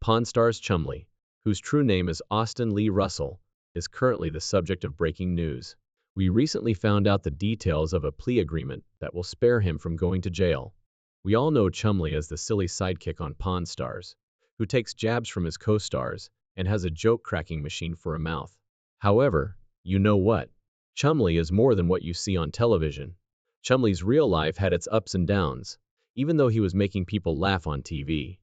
Pawn Stars Chumlee, whose true name is Austin Lee Russell, is currently the subject of breaking news. We recently found out the details of a plea agreement that will spare him from going to jail. We all know Chumlee as the silly sidekick on Pawn Stars, who takes jabs from his co-stars and has a joke-cracking machine for a mouth. However, you know what? Chumlee is more than what you see on television. Chumlee's real life had its ups and downs, even though he was making people laugh on TV.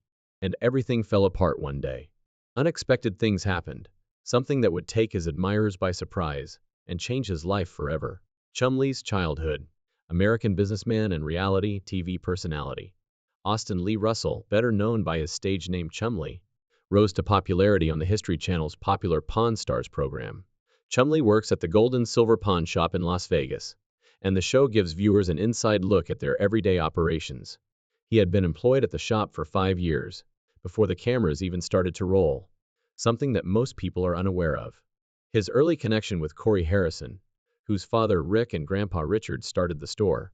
And everything fell apart one day. Unexpected things happened, something that would take his admirers by surprise and change his life forever. Chumlee's childhood. American businessman and reality TV personality. Austin Lee Russell, better known by his stage name Chumlee, rose to popularity on the History Channel's popular Pawn Stars program. Chumlee works at the Gold and Silver Pawn Shop in Las Vegas, and the show gives viewers an inside look at their everyday operations. He had been employed at the shop for 5 years, before the cameras even started to roll, something that most people are unaware of. His early connection with Corey Harrison, whose father Rick and Grandpa Richard started the store,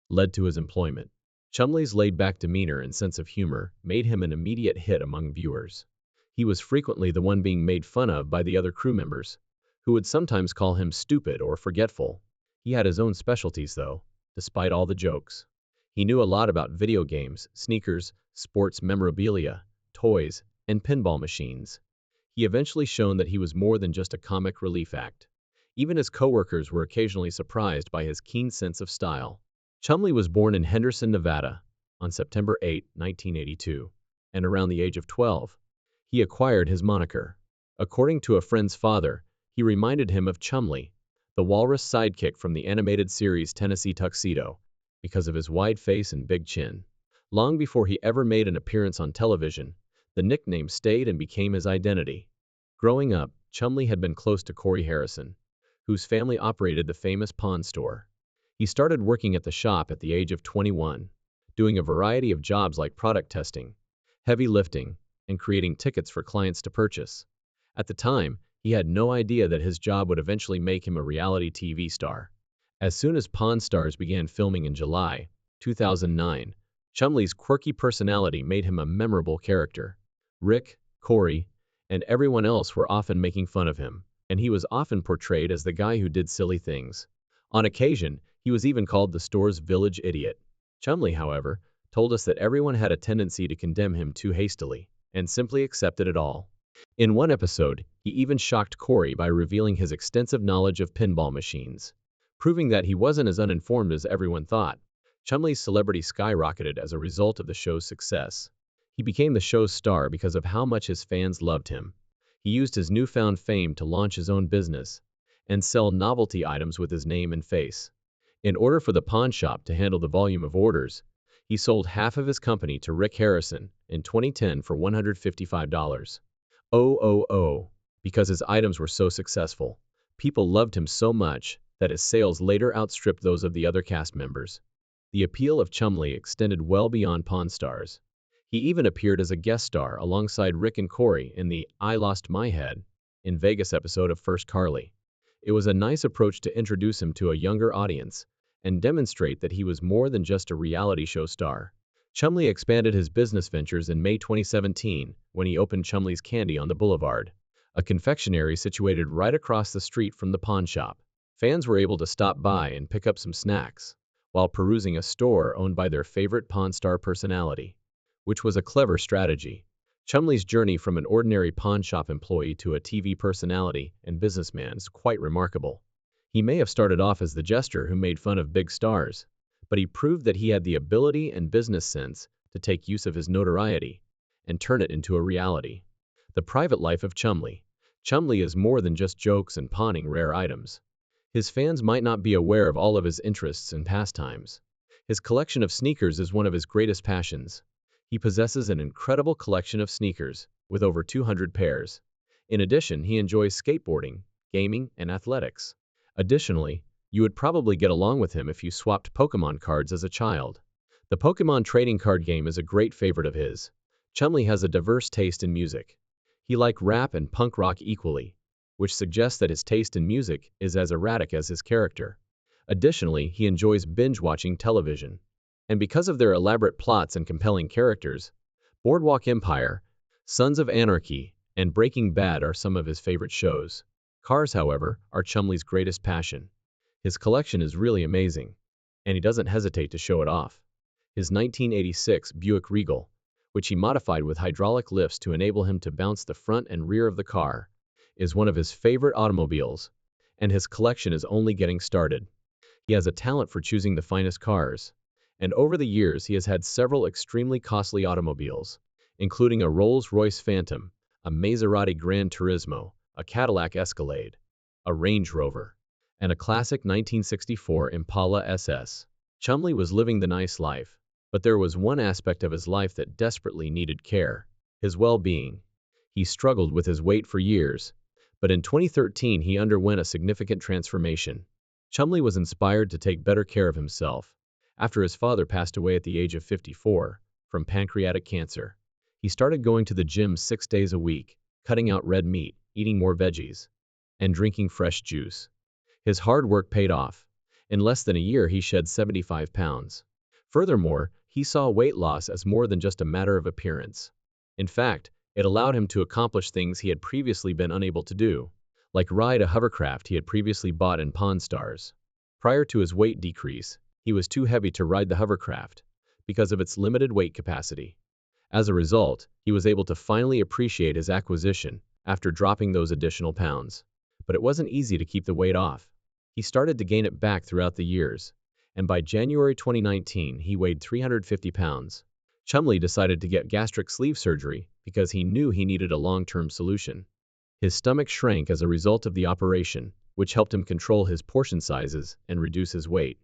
led to his employment. Chumlee's laid-back demeanor and sense of humor made him an immediate hit among viewers. He was frequently the one being made fun of by the other crew members, who would sometimes call him stupid or forgetful. He had his own specialties, though, despite all the jokes. He knew a lot about video games, sneakers, sports memorabilia, toys, and pinball machines. He eventually shown that he was more than just a comic relief act. Even his coworkers were occasionally surprised by his keen sense of style. Chumlee was born in Henderson, Nevada, on September 8, 1982, and around the age of 12, he acquired his moniker. According to a friend's father, he reminded him of Chumlee, the walrus sidekick from the animated series Tennessee Tuxedo, because of his wide face and big chin. Long before he ever made an appearance on television, the nickname stayed and became his identity. Growing up, Chumlee had been close to Corey Harrison, whose family operated the famous pawn store. He started working at the shop at the age of 21, doing a variety of jobs like product testing, heavy lifting, and creating tickets for clients to purchase. At the time, he had no idea that his job would eventually make him a reality TV star. As soon as Pawn Stars began filming in July 2009, Chumlee's quirky personality made him a memorable character. Rick, Corey, and everyone else were often making fun of him, and he was often portrayed as the guy who did silly things. On occasion, he was even called the store's village idiot. Chumlee, however, told us that everyone had a tendency to condemn him too hastily, and simply accepted it all. In one episode, he even shocked Corey by revealing his extensive knowledge of pinball machines, proving that he wasn't as uninformed as everyone thought. Chumlee's celebrity skyrocketed as a result of the show's success. He became the show's star because of how much his fans loved him. He used his newfound fame to launch his own business and sell novelty items with his name and face. In order for the pawn shop to handle the volume of orders, he sold half of his company to Rick Harrison in 2010 for $155. Because his items were so successful, people loved him so much that his sales later outstripped those of the other cast members. The appeal of Chumlee extended well beyond Pawn Stars. He even appeared as a guest star alongside Rick and Corey in the I Lost My Head in Vegas episode of First Carly. It was a nice approach to introduce him to a younger audience and demonstrate that he was more than just a reality show star. Chumlee expanded his business ventures in May 2017 when he opened Chumlee's Candy on the Boulevard, a confectionery situated right across the street from the pawn shop. Fans were able to stop by and pick up some snacks while perusing a store owned by their favorite Pawn Star personality, which was a clever strategy. Chumlee's journey from an ordinary pawn shop employee to a TV personality and businessman is quite remarkable. He may have started off as the jester who made fun of big stars, but he proved that he had the ability and business sense to take use of his notoriety and turn it into a reality. The private life of Chumlee. Chumlee is more than just jokes and pawning rare items. His fans might not be aware of all of his interests and pastimes. His collection of sneakers is one of his greatest passions. He possesses an incredible collection of sneakers, with over 200 pairs. In addition, he enjoys skateboarding, gaming, and athletics. Additionally, you would probably get along with him if you swapped Pokemon cards as a child. The Pokemon trading card game is a great favorite of his. Chumlee has a diverse taste in music. He likes rap and punk rock equally, which suggests that his taste in music is as erratic as his character. Additionally, he enjoys binge-watching television. And because of their elaborate plots and compelling characters, Boardwalk Empire, Sons of Anarchy and Breaking Bad are some of his favorite shows. Cars, however, are Chumlee's greatest passion. His collection is really amazing, and he doesn't hesitate to show it off. His 1986 Buick Regal, which he modified with hydraulic lifts to enable him to bounce the front and rear of the car, is one of his favorite automobiles, and his collection is only getting started. He has a talent for choosing the finest cars, and over the years he has had several extremely costly automobiles, including a Rolls-Royce Phantom, a Maserati Gran Turismo, a Cadillac Escalade, a Range Rover, and a classic 1964 Impala SS. Chumlee was living the nice life, but there was one aspect of his life that desperately needed care: his well-being. He struggled with his weight for years, but in 2013 he underwent a significant transformation. Chumlee was inspired to take better care of himself after his father passed away at the age of 54 from pancreatic cancer. He started going to the gym 6 days a week, cutting out red meat, eating more veggies, and drinking fresh juice. His hard work paid off. In less than a year, he shed 75 pounds. Furthermore, he saw weight loss as more than just a matter of appearance. In fact, it allowed him to accomplish things he had previously been unable to do, like ride a hovercraft he had previously bought in Pawn Stars. Prior to his weight decrease, he was too heavy to ride the hovercraft because of its limited weight capacity. As a result, he was able to finally appreciate his acquisition after dropping those additional pounds. But it wasn't easy to keep the weight off. He started to gain it back throughout the years, and by January 2019, he weighed 350 pounds. Chumlee decided to get gastric sleeve surgery because he knew he needed a long-term solution. His stomach shrank as a result of the operation, which helped him control his portion sizes and reduce his weight.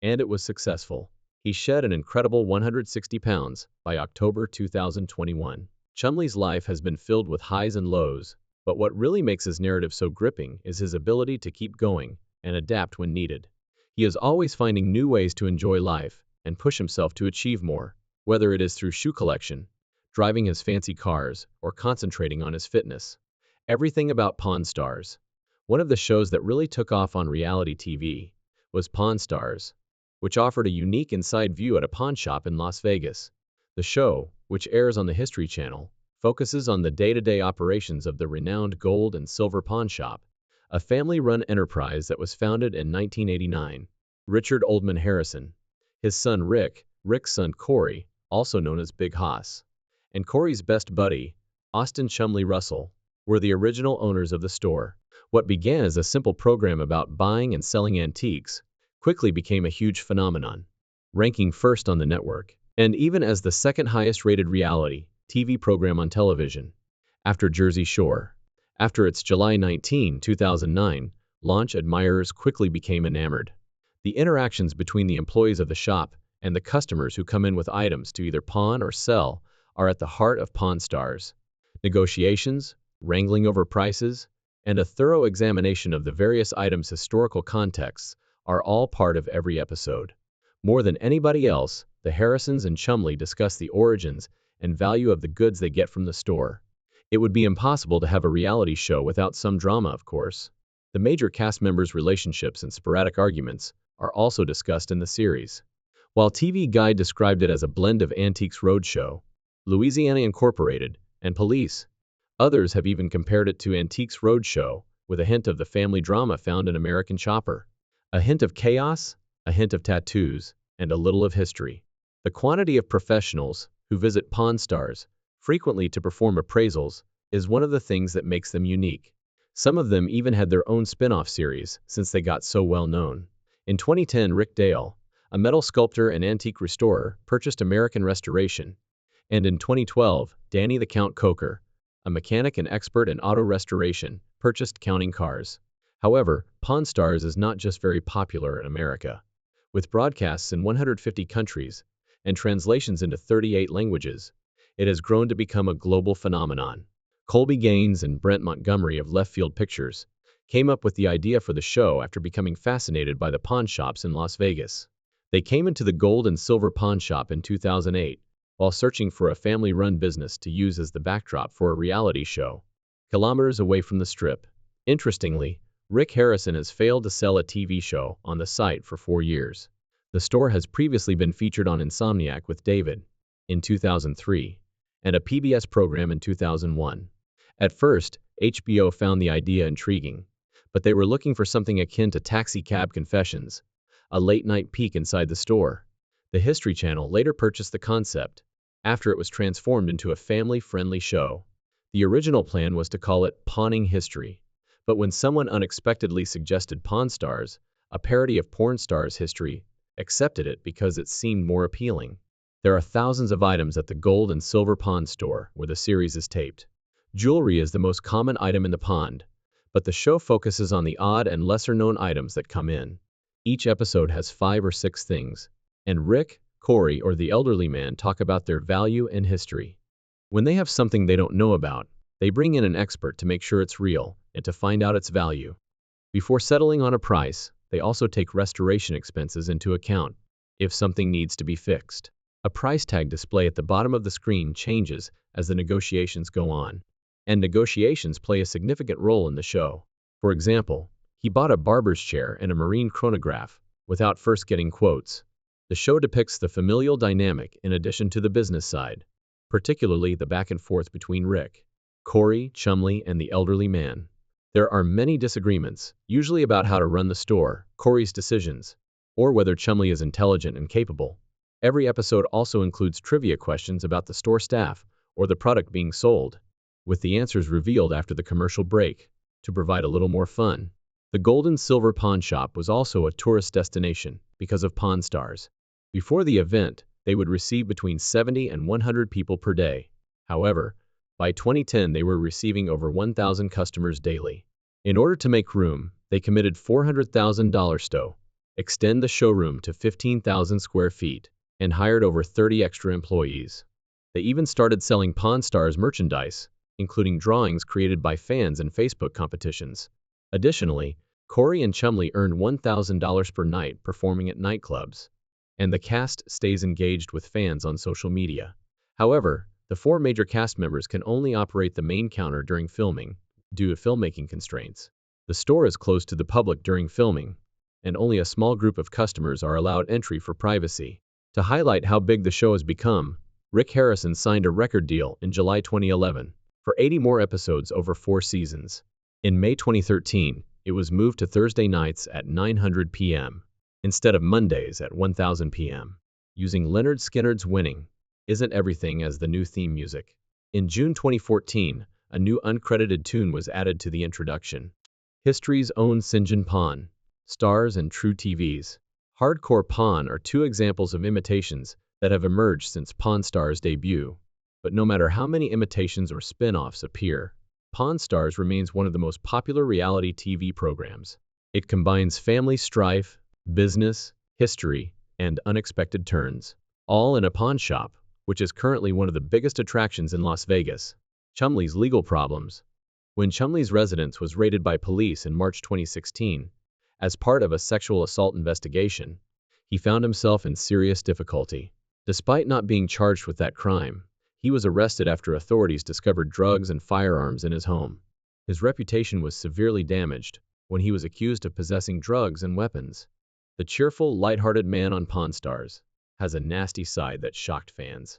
And it was successful. He shed an incredible 160 pounds by October 2021. Chumlee's life has been filled with highs and lows, but what really makes his narrative so gripping is his ability to keep going and adapt when needed. He is always finding new ways to enjoy life and push himself to achieve more, whether it is through shoe collection, driving his fancy cars, or concentrating on his fitness. Everything about Pawn Stars. One of the shows that really took off on reality TV was Pawn Stars, which offered a unique inside view at a pawn shop in Las Vegas. The show, which airs on the History Channel, focuses on the day-to-day operations of the renowned gold and silver pawn shop, a family-run enterprise that was founded in 1989. Richard Oldman Harrison, his son Rick's son Corey, also known as Big Hoss, and Corey's best buddy, Austin Chumlee Russell, were the original owners of the store. What began as a simple program about buying and selling antiques quickly became a huge phenomenon, ranking first on the network, and even as the second highest rated reality TV program on television, after Jersey Shore. After its July 19, 2009 launch, admirers quickly became enamored. The interactions between the employees of the shop and the customers who come in with items to either pawn or sell are at the heart of Pawn Stars. Negotiations, wrangling over prices, and a thorough examination of the various items' historical contexts are all part of every episode. More than anybody else, the Harrisons and Chumlee discuss the origins and value of the goods they get from the store. It would be impossible to have a reality show without some drama, of course. The major cast members' relationships and sporadic arguments are also discussed in the series. While TV Guide described it as a blend of Antiques Roadshow, Louisiana Incorporated, and Police, others have even compared it to Antiques Roadshow with a hint of the family drama found in American Chopper. A hint of chaos, a hint of tattoos, and a little of history. The quantity of professionals who visit Pawn Stars frequently to perform appraisals is one of the things that makes them unique. Some of them even had their own spin-off series since they got so well known. In 2010, Rick Dale, a metal sculptor and antique restorer, purchased American Restoration, and in 2012, Danny the Count Coker, a mechanic and expert in auto restoration, purchased Counting Cars. However, Pawn Stars is not just very popular in America. With broadcasts in 150 countries and translations into 38 languages, it has grown to become a global phenomenon. Colby Gaines and Brent Montgomery of Left Field Pictures came up with the idea for the show after becoming fascinated by the pawn shops in Las Vegas. They came into the gold and silver pawn shop in 2008 while searching for a family-run business to use as the backdrop for a reality show, kilometers away from the Strip. Interestingly, Rick Harrison has failed to sell a TV show on the site for 4 years. The store has previously been featured on Insomniac with David in 2003, and a PBS program in 2001. At first, HBO found the idea intriguing, but they were looking for something akin to Taxi Cab Confessions, a late-night peek inside the store. The History Channel later purchased the concept, after it was transformed into a family-friendly show. The original plan was to call it Pawning History, but when someone unexpectedly suggested Pawn Stars, a parody of porn stars' history, accepted it because it seemed more appealing. There are thousands of items at the gold and silver pawn store where the series is taped. Jewelry is the most common item in the pond, but the show focuses on the odd and lesser-known items that come in. Each episode has 5 or 6 things, and Rick, Corey, or the elderly man talk about their value and history. When they have something they don't know about, they bring in an expert to make sure it's real and to find out its value. Before settling on a price, they also take restoration expenses into account if something needs to be fixed. A price tag display at the bottom of the screen changes as the negotiations go on, and negotiations play a significant role in the show. For example, he bought a barber's chair and a marine chronograph without first getting quotes. The show depicts the familial dynamic in addition to the business side, particularly the back and forth between Rick, Corey, Chumlee, and the elderly man. There are many disagreements, usually about how to run the store, Corey's decisions, or whether Chumlee is intelligent and capable. Every episode also includes trivia questions about the store staff or the product being sold, with the answers revealed after the commercial break, to provide a little more fun. The Gold and Silver Pawn Shop was also a tourist destination because of Pawn Stars. Before the event, they would receive between 70 and 100 people per day. However, by 2010 they were receiving over 1,000 customers daily. In order to make room, they committed $400,000 to extend the showroom to 15,000 square feet and hired over 30 extra employees. They even started selling Pawn Stars merchandise, including drawings created by fans and Facebook competitions. Additionally, Corey and Chumlee earned $1,000 per night performing at nightclubs, and the cast stays engaged with fans on social media. However, the 4 major cast members can only operate the main counter during filming, due to filmmaking constraints. The store is closed to the public during filming, and only a small group of customers are allowed entry for privacy. To highlight how big the show has become, Rick Harrison signed a record deal in July 2011 for 80 more episodes over 4 seasons. In May 2013, it was moved to Thursday nights at 900 p.m. instead of Mondays at 1000 p.m., using Leonard Skinner's Winning Isn't Everything as the new theme music. In June 2014, a new uncredited tune was added to the introduction. History's own Sinjin Pawn, Stars and True TV's Hardcore Pawn are 2 examples of imitations that have emerged since Pawn Stars' debut. But no matter how many imitations or spin-offs appear, Pawn Stars remains one of the most popular reality TV programs. It combines family strife, business, history, and unexpected turns, all in a pawn shop, which is currently one of the biggest attractions in Las Vegas. Chumlee's legal problems. When Chumlee's residence was raided by police in March 2016, as part of a sexual assault investigation, he found himself in serious difficulty. Despite not being charged with that crime, he was arrested after authorities discovered drugs and firearms in his home. His reputation was severely damaged when he was accused of possessing drugs and weapons. The cheerful, lighthearted man on Pawn Stars has a nasty side that shocked fans.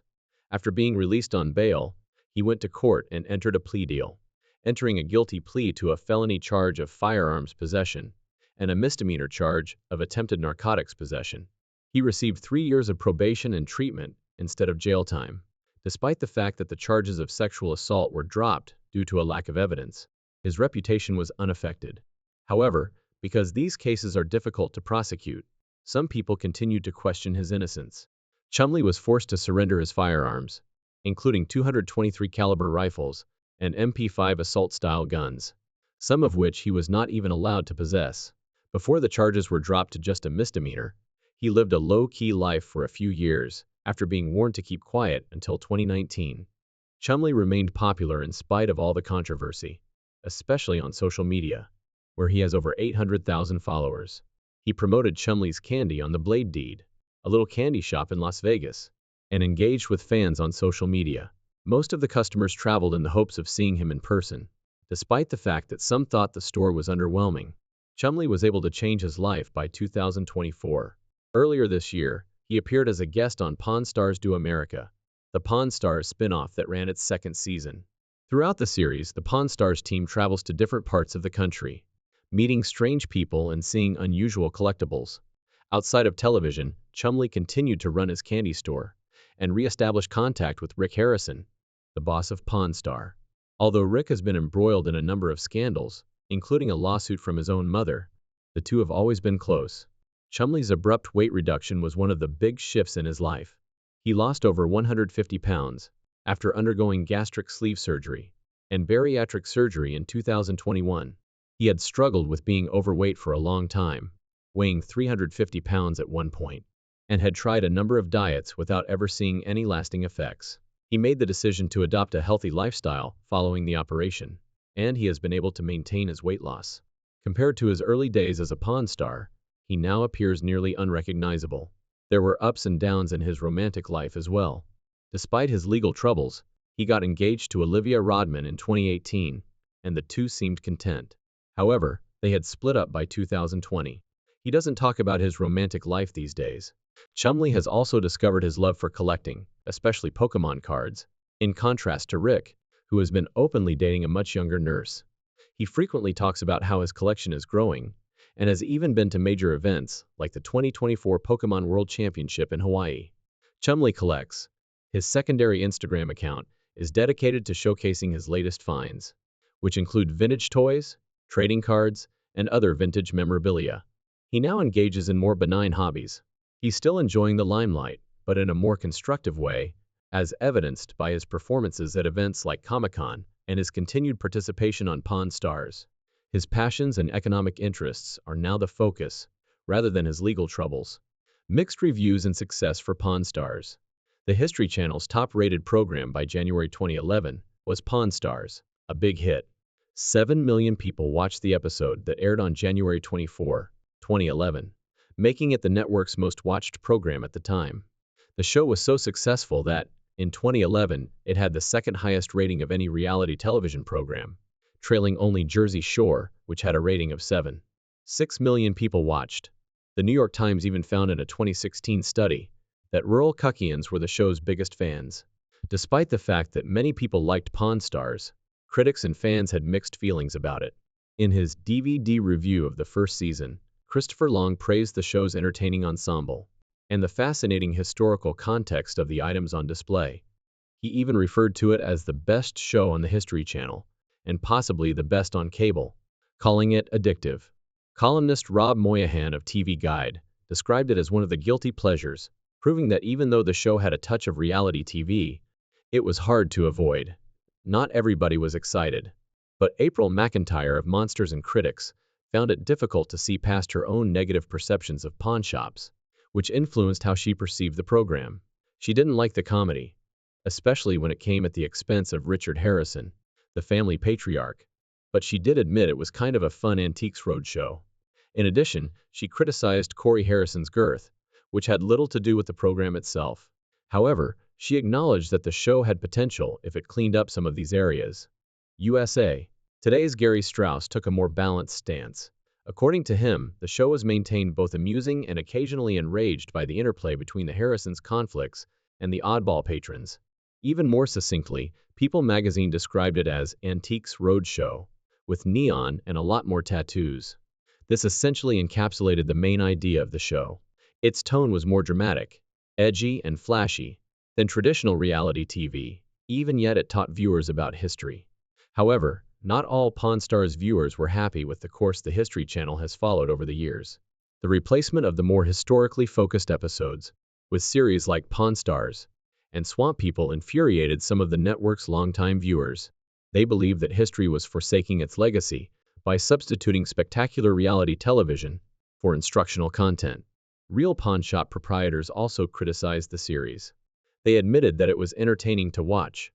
After being released on bail, he went to court and entered a plea deal, entering a guilty plea to a felony charge of firearms possession and a misdemeanor charge of attempted narcotics possession. He received 3 years of probation and treatment instead of jail time. Despite the fact that the charges of sexual assault were dropped due to a lack of evidence, his reputation was unaffected. However, because these cases are difficult to prosecute, some people continued to question his innocence. Chumlee was forced to surrender his firearms, including 223 caliber rifles and MP5 assault-style guns, some of which he was not even allowed to possess. Before the charges were dropped to just a misdemeanor, he lived a low-key life for a few years after being warned to keep quiet until 2019. Chumlee remained popular in spite of all the controversy, especially on social media, where he has over 800,000 followers. He promoted Chumlee's Candy on the Blade Deed, a little candy shop in Las Vegas, and engaged with fans on social media. Most of the customers traveled in the hopes of seeing him in person, despite the fact that some thought the store was underwhelming. Chumlee was able to change his life by 2024. Earlier this year, he appeared as a guest on Pawn Stars Do America, the Pawn Stars spin-off that ran its second season. Throughout the series, the Pawn Stars team travels to different parts of the country, meeting strange people and seeing unusual collectibles. Outside of television, Chumlee continued to run his candy store and re-establish contact with Rick Harrison, the boss of Pawn Star. Although Rick has been embroiled in a number of scandals, including a lawsuit from his own mother, the two have always been close. Chumlee's abrupt weight reduction was one of the big shifts in his life. He lost over 150 pounds after undergoing gastric sleeve surgery and bariatric surgery in 2021. He had struggled with being overweight for a long time, weighing 350 pounds at one point, and had tried a number of diets without ever seeing any lasting effects. He made the decision to adopt a healthy lifestyle following the operation, and he has been able to maintain his weight loss. Compared to his early days as a Pawn Star, he now appears nearly unrecognizable. There were ups and downs in his romantic life as well. Despite his legal troubles, he got engaged to Olivia Rodman in 2018, and the two seemed content. However, they had split up by 2020. He doesn't talk about his romantic life these days. Chumlee has also discovered his love for collecting, especially Pokemon cards, in contrast to Rick, who has been openly dating a much younger nurse. He frequently talks about how his collection is growing, and has even been to major events like the 2024 Pokemon World Championship in Hawaii. Chumlee Collects. His secondary Instagram account is dedicated to showcasing his latest finds, which include vintage toys, trading cards, and other vintage memorabilia. He now engages in more benign hobbies. He's still enjoying the limelight, but in a more constructive way, as evidenced by his performances at events like Comic-Con and his continued participation on Pawn Stars. His passions and economic interests are now the focus, rather than his legal troubles. Mixed reviews and success for Pawn Stars. The History Channel's top-rated program by January 2011 was Pawn Stars, a big hit. 7 million people watched the episode that aired on January 24, 2011, making it the network's most watched program at the time. The show was so successful that, in 2011, it had the second highest rating of any reality television program, trailing only Jersey Shore, which had a rating of 7.6 million people watched. The New York Times even found in a 2016 study that rural Kukians were the show's biggest fans. Despite the fact that many people liked Pawn Stars, critics and fans had mixed feelings about it. In his DVD review of the first season, Christopher Long praised the show's entertaining ensemble and the fascinating historical context of the items on display. He even referred to it as the best show on the History Channel, and possibly the best on cable, calling it addictive. Columnist Rob Moynihan of TV Guide described it as one of the guilty pleasures, proving that even though the show had a touch of reality TV, it was hard to avoid. Not everybody was excited, but April McIntyre of Monsters and Critics found it difficult to see past her own negative perceptions of pawn shops, which influenced how she perceived the program. She didn't like the comedy, especially when it came at the expense of Richard Harrison, the family patriarch, but she did admit it was kind of a fun antiques roadshow. In addition, she criticized Corey Harrison's girth, which had little to do with the program itself. However, she acknowledged that the show had potential if it cleaned up some of these areas. USA. Today's Gary Strauss took a more balanced stance. According to him, the show was maintained both amusing and occasionally enraged by the interplay between the Harrisons' conflicts and the oddball patrons. Even more succinctly, People magazine described it as Antiques Roadshow, with neon and a lot more tattoos. This essentially encapsulated the main idea of the show. Its tone was more dramatic, edgy, and flashy than traditional reality TV, even yet it taught viewers about history. However, not all Pawn Stars viewers were happy with the course the History Channel has followed over the years. The replacement of the more historically focused episodes with series like Pawn Stars and Swamp People infuriated some of the network's longtime viewers. They believed that history was forsaking its legacy by substituting spectacular reality television for instructional content. Real pawn shop proprietors also criticized the series. They admitted that it was entertaining to watch,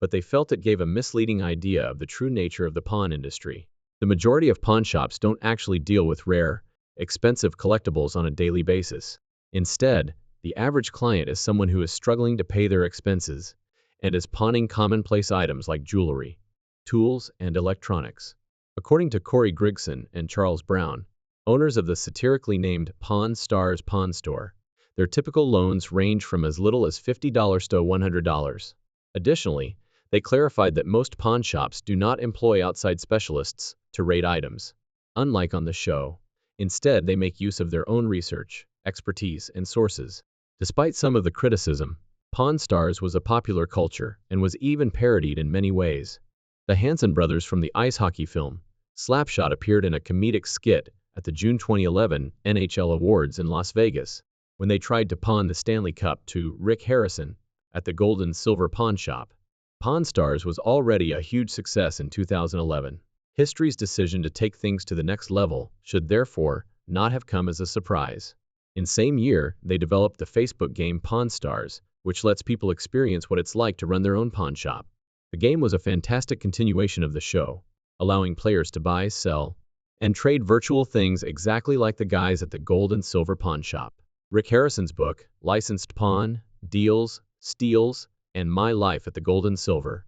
but they felt it gave a misleading idea of the true nature of the pawn industry. The majority of pawn shops don't actually deal with rare, expensive collectibles on a daily basis. Instead, the average client is someone who is struggling to pay their expenses and is pawning commonplace items like jewelry, tools, and electronics. According to Corey Grigson and Charles Brown, owners of the satirically named Pawn Stars Pawn Store, Their typical loans range from as little as $50 to $100. Additionally, they clarified that most pawn shops do not employ outside specialists to rate items, unlike on the show. Instead, they make use of their own research, expertise, and sources. Despite some of the criticism, Pawn Stars was a popular culture and was even parodied in many ways. The Hanson brothers from the ice hockey film Slapshot appeared in a comedic skit at the June 2011 NHL Awards in Las Vegas when they tried to pawn the Stanley Cup to Rick Harrison at the Gold and Silver Pawn Shop. Pawn Stars was already a huge success in 2011. History's decision to take things to the next level should therefore not have come as a surprise. In same year, they developed the Facebook game Pawn Stars, which lets people experience what it's like to run their own pawn shop. The game was a fantastic continuation of the show, allowing players to buy, sell, and trade virtual things exactly like the guys at the Gold and Silver Pawn Shop. Rick Harrison's book, Licensed Pawn, Deals, Steals, and My Life at the Gold and Silver,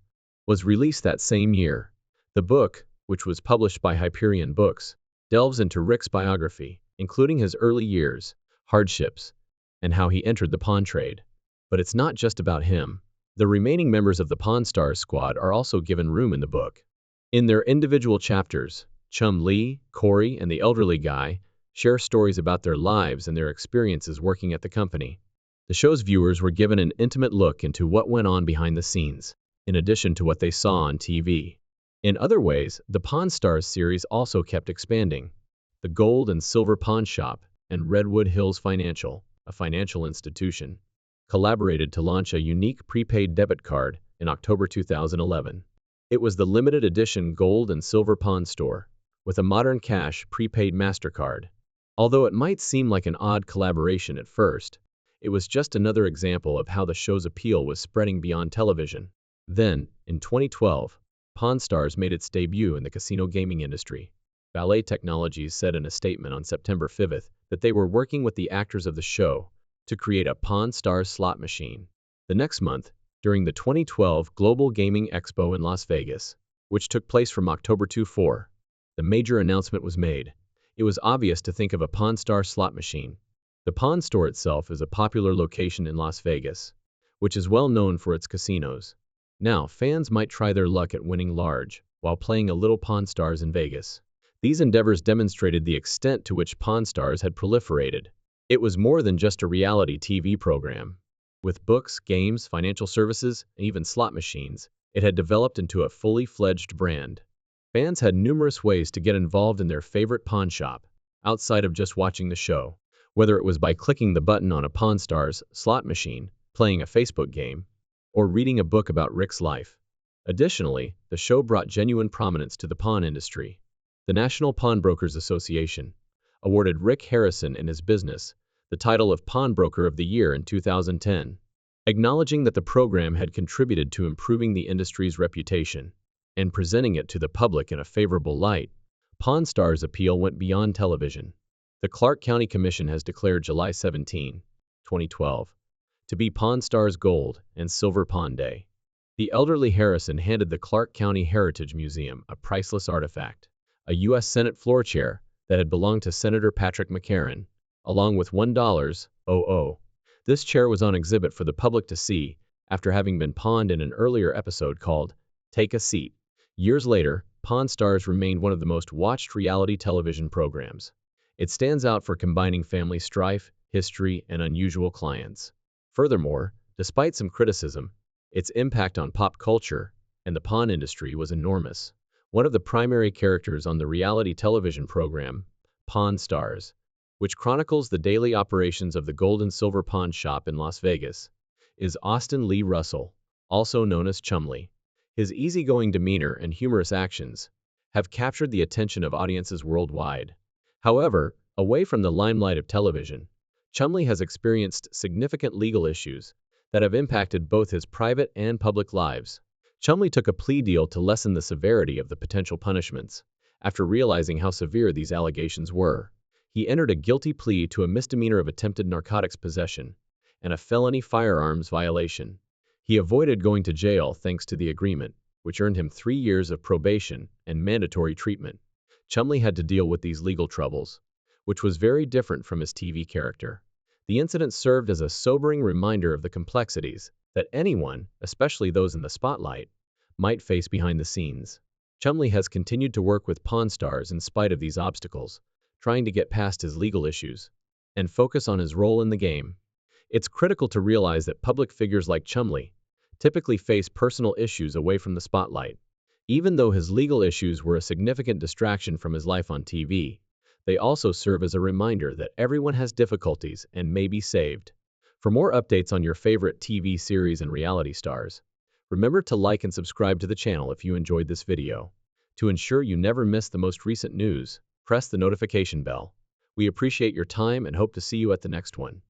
was released that same year. The book, which was published by Hyperion Books, delves into Rick's biography, including his early years, hardships, and how he entered the pawn trade. But it's not just about him. The remaining members of the Pawn Stars squad are also given room in the book. In their individual chapters, Chumlee, Corey, and the elderly guy share stories about their lives and their experiences working at the company. The show's viewers were given an intimate look into what went on behind the scenes, in addition to what they saw on TV. In other ways, the Pawn Stars series also kept expanding. The Gold and Silver Pawn Shop and Redwood Hills Financial, a financial institution, collaborated to launch a unique prepaid debit card in October 2011. It was the limited edition Gold and Silver Pawn Store, with a modern cash prepaid MasterCard. Although it might seem like an odd collaboration at first, it was just another example of how the show's appeal was spreading beyond television. Then, in 2012, Pawn Stars made its debut in the casino gaming industry. Ballet Technologies said in a statement on September 5th that they were working with the actors of the show to create a Pawn Stars slot machine. The next month, during the 2012 Global Gaming Expo in Las Vegas, which took place from October 24, the major announcement was made. It was obvious to think of a Pawn Stars slot machine. The Pawn Store itself is a popular location in Las Vegas, which is well known for its casinos. Now, fans might try their luck at winning large while playing a little Pawn Stars in Vegas. These endeavors demonstrated the extent to which Pawn Stars had proliferated. It was more than just a reality TV program. With books, games, financial services, and even slot machines, it had developed into a fully fledged brand. Fans had numerous ways to get involved in their favorite pawn shop, outside of just watching the show, whether it was by clicking the button on a Pawn Stars slot machine, playing a Facebook game, or reading a book about Rick's life. Additionally, the show brought genuine prominence to the pawn industry. The National Pawnbrokers Association awarded Rick Harrison and his business the title of Pawnbroker of the Year in 2010, acknowledging that the program had contributed to improving the industry's reputation and presenting it to the public in a favorable light. Pawn Stars' appeal went beyond television. The Clark County Commission has declared July 17, 2012, to be Pawn Stars Gold and Silver Pawn Day. The elderly Harrison handed the Clark County Heritage Museum a priceless artifact, a U.S. Senate floor chair that had belonged to Senator Patrick McCarran, along with $1.00. This chair was on exhibit for the public to see after having been pawned in an earlier episode called Take a Seat. Years later, Pawn Stars remained one of the most watched reality television programs. It stands out for combining family strife, history, and unusual clients. Furthermore, despite some criticism, its impact on pop culture and the pawn industry was enormous. One of the primary characters on the reality television program, Pawn Stars, which chronicles the daily operations of the Gold and Silver Pawn Shop in Las Vegas, is Austin Lee Russell, also known as Chumlee. His easygoing demeanor and humorous actions have captured the attention of audiences worldwide. However, away from the limelight of television, Chumlee has experienced significant legal issues that have impacted both his private and public lives. Chumlee took a plea deal to lessen the severity of the potential punishments. After realizing how severe these allegations were, he entered a guilty plea to a misdemeanor of attempted narcotics possession and a felony firearms violation. He avoided going to jail thanks to the agreement, which earned him 3 years of probation and mandatory treatment. Chumlee had to deal with these legal troubles, which was very different from his TV character. The incident served as a sobering reminder of the complexities that anyone, especially those in the spotlight, might face behind the scenes. Chumlee has continued to work with Pawn Stars in spite of these obstacles, trying to get past his legal issues and focus on his role in the game. It's critical to realize that public figures like Chumlee typically face personal issues away from the spotlight. Even though his legal issues were a significant distraction from his life on TV, they also serve as a reminder that everyone has difficulties and may be saved. For more updates on your favorite TV series and reality stars, remember to like and subscribe to the channel if you enjoyed this video. To ensure you never miss the most recent news, press the notification bell. We appreciate your time and hope to see you at the next one.